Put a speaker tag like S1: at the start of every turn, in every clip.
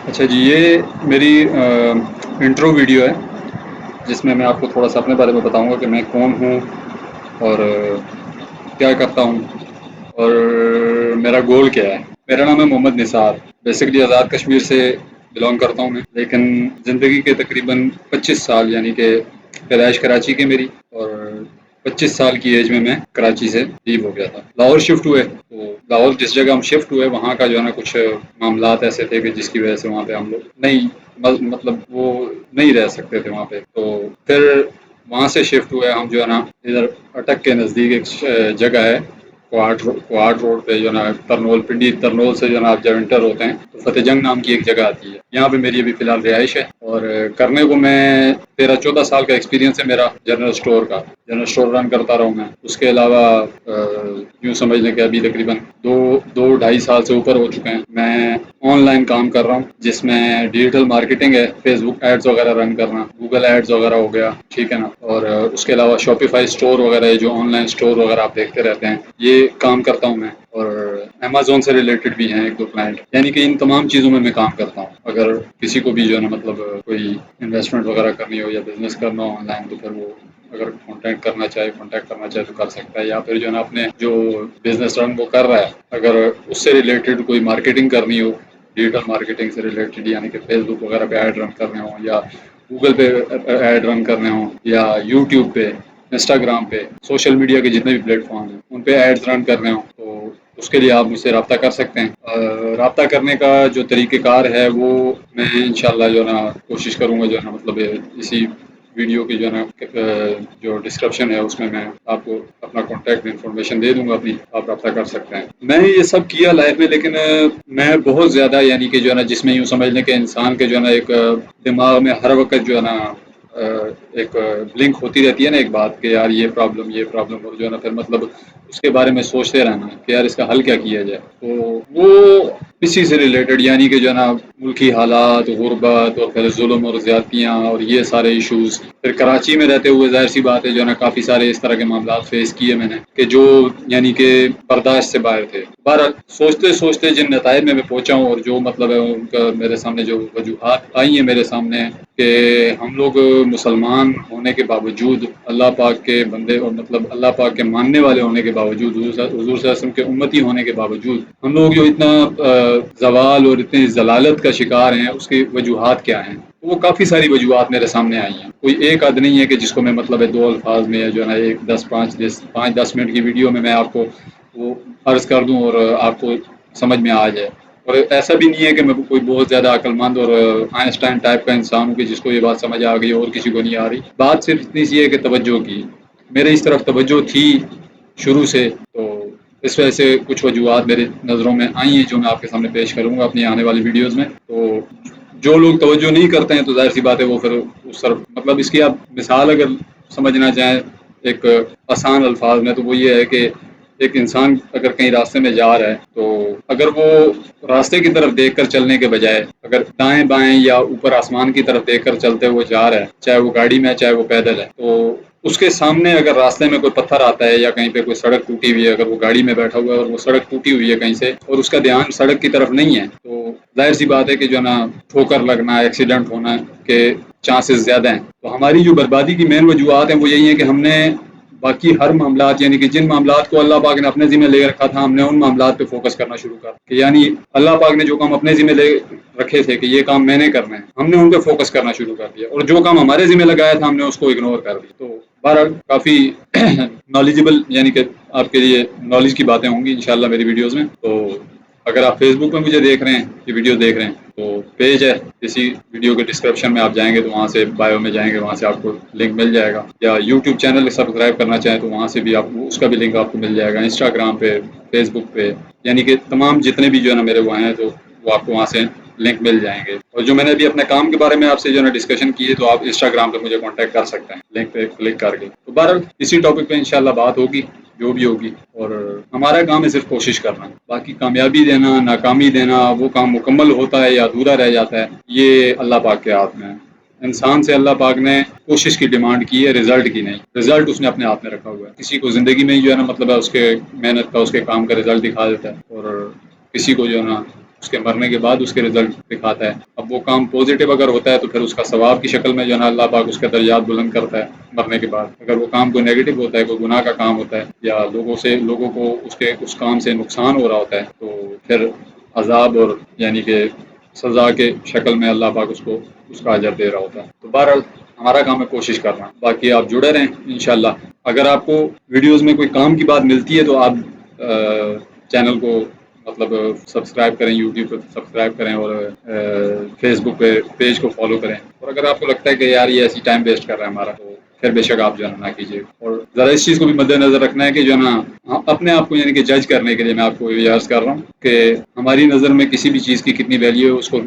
S1: اچھا جی، یہ میری انٹرو ویڈیو ہے جس میں آپ کو تھوڑا سا اپنے بارے میں بتاؤں گا کہ میں کون ہوں اور کیا کرتا ہوں اور میرا گول کیا ہے۔ میرا نام ہے محمد نثار، بیسکلی آزاد کشمیر سے بلانگ کرتا ہوں میں، لیکن زندگی کے تقریباً 25 سال، یعنی کہ پیدائش کراچی کی میری، اور 25 سال کی ایج میں کراچی سے لیو ہو گیا تھا، لاہور شفٹ ہوئے۔ تو لاہور جس جگہ ہم شفٹ ہوئے وہاں کا جو ہے نا کچھ معاملات ایسے تھے کہ جس کی وجہ سے وہاں پہ ہم لوگ نہیں مطلب وہ نہیں رہ سکتے تھے وہاں پہ۔ تو پھر وہاں سے شفٹ ہوئے ہم جو ہے نا ادھر اٹک کے نزدیک ایک جگہ ہے کوارٹ روڈ پہ، جو ہے نا ترنول پنڈی ترنول سے جو ہے نا آپ جب انٹر ہوتے ہیں تو فتح جنگ نام کی ایک جگہ آتی ہے، یہاں پہ میری ابھی فی الحال رہائش ہے۔ اور کرنے کو میں 13-14 سال کا ایکسپیرینس ہے میرا جنرل اسٹور کا، جنرل اسٹور رن کرتا رہا ہوں میں۔ اس کے علاوہ یوں سمجھ لیں کہ ابھی تقریباً دو ڈھائی سال سے اوپر ہو چکے ہیں میں آن لائن کام کر رہا ہوں، جس میں ڈیجیٹل مارکیٹنگ ہے، فیس بک ایڈز وغیرہ رن کرنا، گوگل ایڈز وغیرہ ہو گیا، ٹھیک ہے نا، اور اس کے علاوہ شاپیفائی اسٹور وغیرہ ہے، جو آن لائن اسٹور وغیرہ آپ دیکھتے رہتے ہیں، یہ کام کرتا ہوں میں۔ اور امیزون سے ریلیٹڈ بھی ہیں 1-2 کلائنٹ، یعنی کہ ان تمام چیزوں میں کام کرتا ہوں۔ اگر کسی کو بھی جو ہے نا مطلب کوئی انویسٹمنٹ وغیرہ کرنی ہو یا بزنس کرنا ہو آن لائن، تو پھر وہ اگر کانٹیکٹ کرنا چاہے تو کر سکتا ہے، یا پھر جو ہے نا اپنے جو بزنس رن وہ کر رہا ہے اگر اس سے ریلیٹڈ کوئی مارکیٹنگ کرنی ہو، ڈیجیٹل مارکیٹنگ سے ریلیٹڈ، یعنی کہ فیس بک وغیرہ پہ ایڈ رن کرنے ہوں، یا گوگل پہ ایڈ رن کرنے ہوں، یا یوٹیوب پہ، انسٹاگرام پہ، سوشل میڈیا کے جتنے بھی پلیٹ فارم ہیں ان پہ ایڈز رن کرنے ہوں، تو اس کے لیے آپ مجھ سے رابطہ کر سکتے ہیں۔ رابطہ کرنے کا جو طریقہ کار ہے وہ میں انشاءاللہ جو ہے نا کوشش کروں گا جو ہے نا مطلب اسی ویڈیو کی جو ہے نا جو ڈسکرپشن ہے اس میں آپ کو اپنا کانٹیکٹ انفارمیشن دے دوں گا اپنی، آپ رابطہ کر سکتے ہیں۔ میں نے یہ سب کیا لائف میں، لیکن میں بہت زیادہ، یعنی کہ جو ہے نا جس میں یوں سمجھ لیں کہ انسان کے جو ہے نا ایک دماغ میں ہر وقت جو ہے نا ایک لنک ہوتی رہتی ہے نا ایک بات، کہ یار یہ پرابلم اور جو ہے نا پھر مطلب اس کے بارے میں سوچتے رہنا کہ یار اس کا حل کیا کیا جائے۔ تو وہ اسی سے ریلیٹڈ، یعنی کہ جو ہے نا ملکی حالات، غربت، اور پھر ظلم اور زیادتیاں اور یہ سارے ایشوز، پھر کراچی میں رہتے ہوئے ظاہر سی بات ہے جو ہے نا کافی سارے اس طرح کے معاملات فیس کیے میں نے، کہ جو یعنی کہ برداشت سے باہر تھے۔ بہرحال سوچتے سوچتے جن نتائج میں پہنچا ہوں، اور جو مطلب ہے ان کا میرے سامنے جو وجوہات آئی ہیں میرے سامنے، کہ ہم لوگ مسلمان ہونے کے باوجود، اللہ پاک کے بندے اور مطلب اللہ پاک کے ماننے والے ہونے کے باوجود، حضور صلی اللہ علیہ وسلم کے امتی ہونے کے باوجود ہم لوگ جو اتنا زوال اور اتنی ضلالت کا شکار ہیں، اس کی وجوہات کیا ہیں؟ وہ کافی ساری وجوہات میرے سامنے آئی ہیں، کوئی ایک آدھ نہیں ہے کہ جس کو میں مطلب 2 الفاظ میں جو ہے نا 5-10 منٹ کی ویڈیو میں آپ کو وہ عرض کر دوں اور آپ کو سمجھ میں آ جائے۔ اور ایسا بھی نہیں ہے کہ میں کوئی بہت زیادہ عقل مند اور آئنسٹائن ٹائپ کا انسان ہوں کہ جس کو یہ بات سمجھ آ گئی اور کسی کو نہیں آ رہی۔ بات صرف اتنی سی ہے کہ توجہ کی، میرے اس طرف توجہ تھی شروع سے، تو اس وجہ سے کچھ وجوہات میری نظروں میں آئی ہیں جو میں آپ کے سامنے پیش کروں گا اپنی آنے والی ویڈیوز میں۔ تو جو لوگ توجہ نہیں کرتے ہیں تو ظاہر سی بات ہے وہ پھر اس طرف، مطلب اس کی آپ مثال اگر سمجھنا چاہیں ایک آسان الفاظ میں، تو وہ یہ ہے کہ ایک انسان اگر کہیں راستے میں جا رہا ہے تو اگر وہ راستے کی طرف دیکھ کر چلنے کے بجائے اگر دائیں بائیں یا اوپر آسمان کی طرف دیکھ کر چلتے ہوئے جا رہا ہے، چاہے وہ گاڑی میں ہے چاہے وہ پیدل ہے، تو اس کے سامنے اگر راستے میں کوئی پتھر آتا ہے یا کہیں پہ کوئی سڑک ٹوٹی ہوئی ہے، اگر وہ گاڑی میں بیٹھا ہوا ہے اور وہ سڑک ٹوٹی ہوئی ہے کہیں سے اور اس کا دھیان سڑک کی طرف نہیں ہے، تو ظاہر سی بات ہے کہ جو ہے نا ٹھوکر لگنا، ایکسیڈنٹ ہونا کے چانسز زیادہ ہیں۔ تو ہماری جو بربادی کی مین وجوہات ہیں وہ یہی ہیں کہ ہم نے باقی ہر معاملات، یعنی کہ جن معاملات کو اللہ پاک نے اپنے ذمہ لے رکھا تھا، ہم نے ان معاملات پہ فوکس کرنا شروع کر، کہ یعنی اللہ پاک نے جو کام اپنے ذمہ لے رکھے تھے کہ یہ کام میں نے کرنا ہے، ہم نے ان پہ فوکس کرنا شروع کر دیا، اور جو کام ہمارے ذمہ لگایا تھا ہم نے اس کو اگنور کر دیا۔ تو بہرحال کافی نالجبل، یعنی کہ آپ کے لیے نالج کی باتیں ہوں گی انشاءاللہ میری ویڈیوز میں۔ تو اگر آپ فیس بک میں مجھے دیکھ رہے ہیں، یہ ویڈیو دیکھ رہے ہیں، تو پیج ہے، اسی ویڈیو کے ڈسکرپشن میں آپ جائیں گے تو وہاں سے بایو میں جائیں گے، وہاں سے آپ کو لنک مل جائے گا، یا یوٹیوب چینل سبسکرائب کرنا چاہیں تو وہاں سے بھی آپ اس کا بھی لنک آپ کو مل جائے گا، انسٹاگرام پہ، فیس بک پہ، یعنی کہ تمام جتنے بھی جو ہے نا میرے وہ ہیں تو وہ آپ کو وہاں سے لنک مل جائیں گے۔ اور جو میں نے ابھی اپنے کام کے بارے میں آپ سے جو ہے نا ڈسکشن کی ہے، تو آپ انسٹاگرام پہ مجھے کانٹیکٹ کر سکتے ہیں لنک پہ کلک کر کے۔ تو بہرحال اسی ٹاپک پہ انشاءاللہ بات ہوگی جو بھی ہوگی، اور ہمارا کام ہے صرف کوشش کرنا، باقی کامیابی دینا ناکامی دینا، وہ کام مکمل ہوتا ہے یا ادھورا رہ جاتا ہے، یہ اللہ پاک کے ہاتھ میں ہے۔ انسان سے اللہ پاک نے کوشش کی ڈیمانڈ کی ہے، رزلٹ کی نہیں، رزلٹ اس نے اپنے ہاتھ میں رکھا ہوا ہے۔ کسی کو زندگی میں جو ہے نا مطلب ہے اس کے محنت کا، اس کے کام کا رزلٹ دکھا دیتا ہے، اور کسی کو جو ہے نا اس کے مرنے کے بعد اس کے رزلٹ دکھاتا ہے. اب وہ کام پازیٹیو اگر ہوتا ہے تو پھر اس کا ثواب کی شکل میں جو ہے نا اللہ پاک اس کے درجات بلند کرتا ہے مرنے کے بعد. اگر وہ کام کوئی نیگیٹو ہوتا ہے، کوئی گناہ کا کام ہوتا ہے یا لوگوں کو اس کام سے نقصان ہو رہا ہوتا ہے تو پھر عذاب اور یعنی کہ سزا کے شکل میں اللہ پاک اس کا اجر دے رہا ہوتا ہے. تو بہرحال ہمارا کام ہے کوشش کرنا. باقی آپ جڑے رہیں انشاءاللہ. اگر آپ کو ویڈیوز میں کوئی کام کی بات ملتی ہے تو آپ چینل کو مطلب سبسکرائب کریں، یوٹیوب پہ سبسکرائب کریں اور فیس بک پہ پیج کو فالو کریں. اور اگر آپ کو لگتا ہے کہ یار یہ ایسی ٹائم ویسٹ کر رہا ہے ہمارا تو پھر بے شک آپ جو ہے نہ کیجیے. اور ذرا اس چیز کو بھی مد نظر رکھنا ہے کہ جو ہے نا اپنے آپ کو یعنی کہ جج کرنے کے لیے میں آپ کو یہ عرض کر رہا ہوں کہ ہماری نظر میں کسی بھی چیز کی کتنی ویلیو ہے اس کو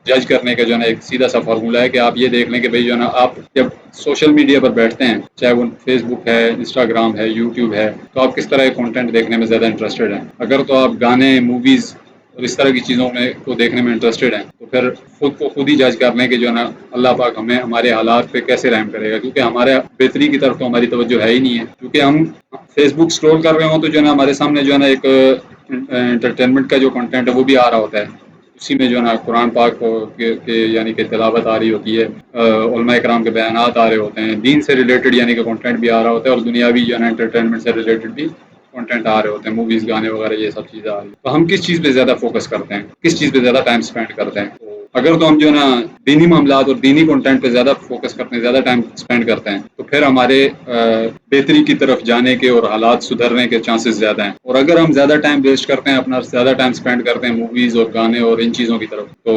S1: جج کرنے کا جو ہے نا ایک سیدھا سا فارمولہ ہے کہ آپ یہ دیکھ لیں کہ بھائی جو ہے نا آپ جب سوشل میڈیا پر بیٹھتے ہیں، چاہے وہ فیس بک ہے، انسٹاگرام ہے، یوٹیوب ہے، تو آپ کس طرح کے کنٹینٹ دیکھنے میں زیادہ انٹرسٹڈ ہیں. اگر تو آپ گانے، موویز اور اس طرح کی چیزوں میں کو دیکھنے میں انٹرسٹڈ ہیں تو پھر خود کو خود ہی جج کر لیں کہ جو ہے نا اللہ پاک ہمیں ہمارے حالات پہ کیسے رحم کرے گا. کیونکہ ہمارے بہتری کی طرف تو ہماری توجہ ہے ہی نہیں ہے. کیونکہ ہم فیس بک اسکرول کر رہے ہوں تو جو ہے نا ہمارے سامنے جو ہے نا ایک انٹرٹینمنٹ کا جو کنٹینٹ ہے وہ بھی آ رہا ہوتا ہے. اسی میں جو ہے نا قرآن پاک کے یعنی کہ تلاوت آ رہی ہوتی ہے، علماء کرام کے بیانات آ رہے ہوتے ہیں، دین سے ریلیٹڈ یعنی کہ کنٹینٹ بھی آ رہا ہوتا ہے، اور دنیاوی جو ہے نا انٹرٹینمنٹ سے ریلیٹڈ بھی کنٹینٹ آ رہے ہوتے ہیں، موویز، گانے وغیرہ یہ سب چیزیں آ رہی ہیں. تو ہم کس چیز پہ زیادہ فوکس کرتے ہیں، کس چیز پہ زیادہ ٹائم اسپینڈ کرتے ہیں؟ اگر تو ہم جو ہے نا دینی معاملات اور دینی کنٹینٹ پہ زیادہ فوکس کرتے ہیں، زیادہ ٹائم اسپینڈ کرتے ہیں تو پھر ہمارے بہتری کی طرف جانے کے اور حالات سدھرنے کے چانسز زیادہ ہیں. اور اگر ہم زیادہ ٹائم ویسٹ کرتے ہیں، اپنا زیادہ ٹائم اسپینڈ کرتے ہیں موویز اور گانے اور ان چیزوں کی طرف تو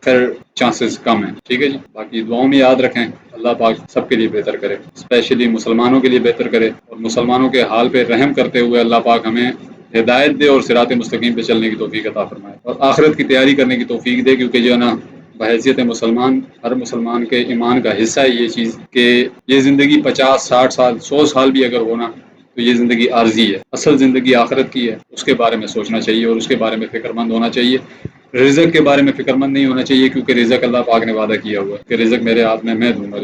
S1: پھر چانسز کم ہیں. ٹھیک ہے جی. باقی دعاؤں میں یاد رکھیں اللہ پاک سب کے لیے بہتر کرے، اسپیشلی مسلمانوں کے لیے بہتر کرے، اور مسلمانوں کے حال پہ رحم کرتے ہوئے اللہ پاک ہمیں ہدایت دے اور صراط مستقیم پہ چلنے کی توفیق عطا فرمائے، اور آخرت کی تیاری کرنے کی توفیق دے. کیونکہ جو ہے نا بحیثیت مسلمان ہر مسلمان کے ایمان کا حصہ ہے یہ چیز کہ یہ زندگی 50 60 سال 100 سال بھی اگر ہونا تو یہ زندگی عارضی ہے. اصل زندگی آخرت کی ہے، اس کے بارے میں سوچنا چاہیے اور اس کے بارے میں فکر مند ہونا چاہیے. رزق کے بارے میں فکر مند نہیں ہونا چاہیے، کیونکہ رزق اللہ پاک نے وعدہ کیا ہوا ہے کہ رزق میرے ہاتھ میں دوں گا.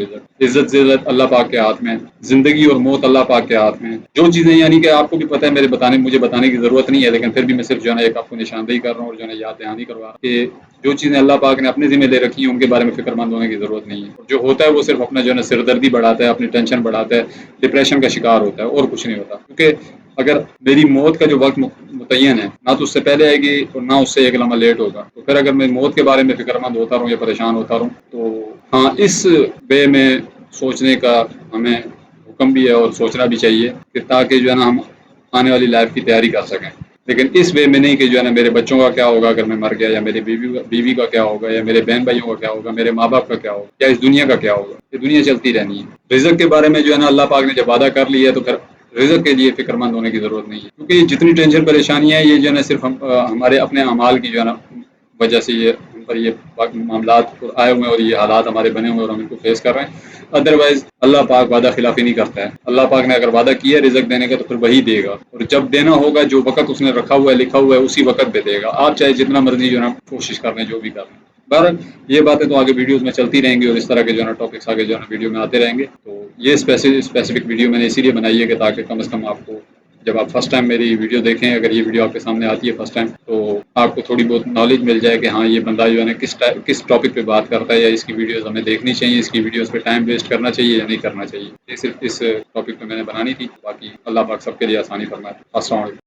S1: عزت ذلت اللہ پاک کے ہاتھ میں، زندگی اور موت اللہ پاک کے ہاتھ میں. جو چیزیں یعنی کہ آپ کو بھی پتہ ہے، مجھے بتانے کی ضرورت نہیں ہے، لیکن پھر بھی میں صرف جو ہے نا ایک آپ کو نشاندہی کر رہا ہوں اور جو ہے نا یاد دہانی کروا کہ جو چیزیں اللہ پاک نے اپنے ذمہ لے رکھی ہیں ان کے بارے میں فکر مند ہونے کی ضرورت نہیں ہے. جو ہوتا ہے وہ صرف اپنا جو ہے نا سردردی بڑھاتا ہے، اپنی ٹینشن بڑھاتا ہے، ڈپریشن کا شکار ہوتا ہے، اور کچھ نہیں ہوتا. کیونکہ اگر میری موت کا جو وقت متعین ہے، نہ تو اس سے پہلے آئے گی اور نہ اس سے ایک لمحہ لیٹ ہوگا، تو پھر اگر میں موت کے بارے میں فکر مند ہوتا رہوں یا پریشان ہوتا رہوں تو ہاں اس وے میں سوچنے کا ہمیں حکم بھی ہے اور سوچنا بھی چاہیے کہ تاکہ جو ہے نا ہم آنے والی لائف کی تیاری کر سکیں. لیکن اس وے میں نہیں کہ جو ہے نا میرے بچوں کا کیا ہوگا اگر میں مر گیا، یا میری بیوی کا کیا ہوگا، یا میرے بہن بھائیوں کا کیا ہوگا، میرے ماں باپ کا کیا ہوگا، یا اس دنیا کا کیا ہوگا. یہ دنیا چلتی رہنی ہے. رزق کے بارے میں جو ہے نا اللہ پاک نے جب وعدہ کر لیا ہے تو پھر رزق کے لیے فکر مند ہونے کی ضرورت نہیں ہے. کیونکہ یہ جتنی ٹینشن پریشانیاں ہیں یہ جو ہے نا صرف ہمارے اپنے اعمال کی جو ہے نا وجہ سے ہم پر یہ معاملات آئے ہوئے ہیں اور یہ حالات ہمارے بنے ہوئے ہیں اور ہم ان کو فیس کر رہے ہیں. ادروائز اللہ پاک وعدہ خلافی نہیں کرتا ہے. اللہ پاک نے اگر وعدہ کیا ہے رزق دینے کا تو پھر وہی دے گا، اور جب دینا ہوگا جو وقت اس نے رکھا ہوا ہے، لکھا ہوا ہے، اسی وقت پہ دے گا. آپ چاہے جتنا مرضی جو ہے نا کوشش کر لیں، جو بھی کر لیں. بہرحال یہ باتیں تو آگے ویڈیوز میں چلتی رہیں گی اور اس طرح کے جو ہے نا ٹاپکس آگے جو ہے نا ویڈیو میں آتے رہیں گے. تو یہ اسپیسیفک ویڈیو میں نے اسی لیے بنائی ہے کہ تاکہ کم از کم آپ کو جب آپ فرسٹ ٹائم میری ویڈیو دیکھیں، اگر یہ ویڈیو آپ کے سامنے آتی ہے فرسٹ ٹائم، تو آپ کو تھوڑی بہت نالج مل جائے کہ ہاں یہ بندہ جو ہے نا کس ٹاپک پہ بات کرتا ہے، یا اس کی ویڈیوز ہمیں دیکھنی چاہیے، اس کی ویڈیوز پہ ٹائم ویسٹ کرنا چاہیے یا نہیں کرنا چاہیے. یہ صرف اس ٹاپک پہ میں نے بنانی تھی. باقی اللہ پاک سب کے لیے آسانی فرمائے. السلام علیکم.